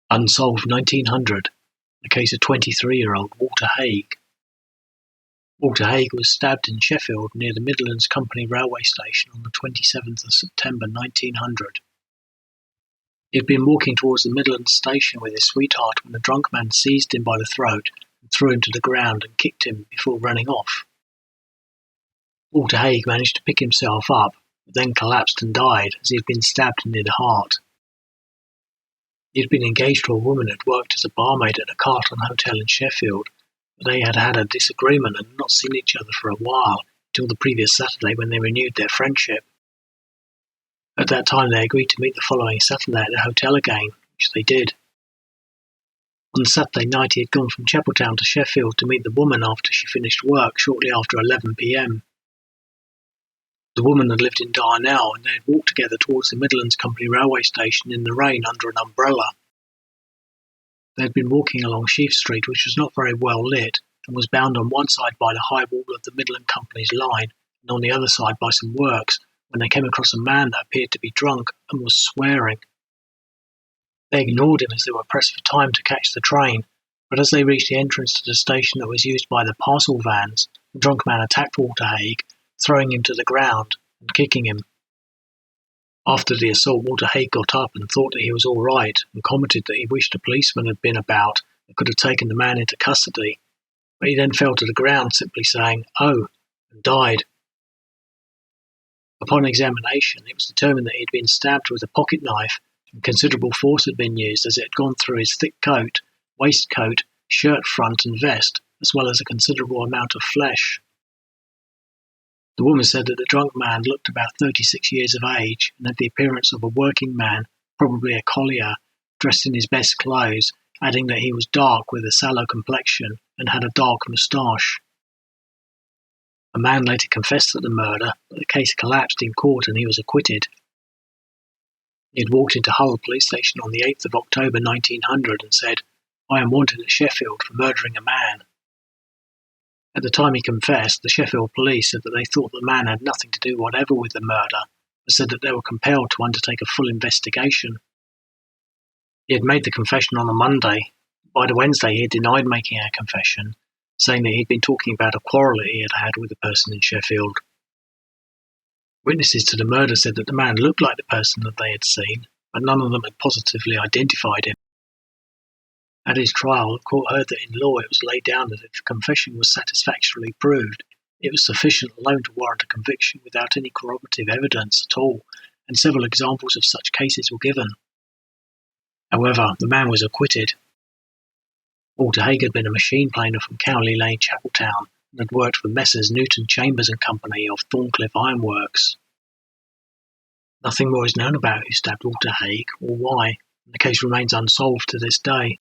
Unsolved 1900, the case of 23-year-old Walter Hague. Walter Hague was stabbed in Sheffield near the Midlands Comapny Railway Station on the 27th of September 1900. He had been walking towards the Midlands station with his sweetheart when a drunk man seized him by the throat and threw him to the ground and kicked him before running off. Walter Hague managed to pick himself up, but then collapsed and died as he had been stabbed near the heart. He had been engaged to a woman who had worked as a barmaid at a Carlton hotel in Sheffield, but they had had a disagreement and not seen each other for a while until the previous Saturday when they renewed their friendship. At that time they agreed to meet the following Saturday at the hotel again, which they did. On Saturday night he had gone from Chapeltown to Sheffield to meet the woman after she finished work shortly after 11 p.m. The woman had lived in Areial and they had walked together towards the Midlands Comapny Railway Station in the rain under an umbrella. They had been walking along Sheaf Street, which was not very well lit and was bound on one side by the high wall of the Midland Company's line and on the other side by some works, when they came across a man that appeared to be drunk and was swearing. They ignored him as they were pressed for time to catch the train, but as they reached the entrance to the station that was used by the parcel vans, the drunk man attacked Walter Hague, throwing him to the ground and kicking him. After the assault, Walter Hague got up and thought that he was all right and commented that he wished a policeman had been about and could have taken the man into custody, but he then fell to the ground simply saying, "Oh," and died. Upon examination, it was determined that he had been stabbed with a pocket knife and considerable force had been used as it had gone through his thick coat, waistcoat, shirt front and vest, as well as a considerable amount of flesh. The woman said that the drunk man looked about 36 years of age and had the appearance of a working man, probably a collier, dressed in his best clothes, adding that he was dark with a sallow complexion and had a dark moustache. A man later confessed to the murder, but the case collapsed in court and he was acquitted. He had walked into Hull police station on the 8th of October 1900 and said, "I am wanted at Sheffield for murdering a man." At the time he confessed, the Sheffield police said that they thought the man had nothing to do whatever with the murder, but said that they were compelled to undertake a full investigation. He had made the confession on a Monday. By the Wednesday he had denied making a confession, saying that he had been talking about a quarrel that he had had with a person in Sheffield. Witnesses to the murder said that the man looked like the person that they had seen, but none of them had positively identified him. At his trial, the court heard that in law it was laid down that if the confession was satisfactorily proved, it was sufficient alone to warrant a conviction without any corroborative evidence at all, and several examples of such cases were given. However, the man was acquitted. Walter Hague had been a machine planer from Cowley Lane, Chapeltown, and had worked for Messrs. Newton Chambers and Company of Thorncliffe Ironworks. Nothing more is known about who stabbed Walter Hague or why, and the case remains unsolved to this day.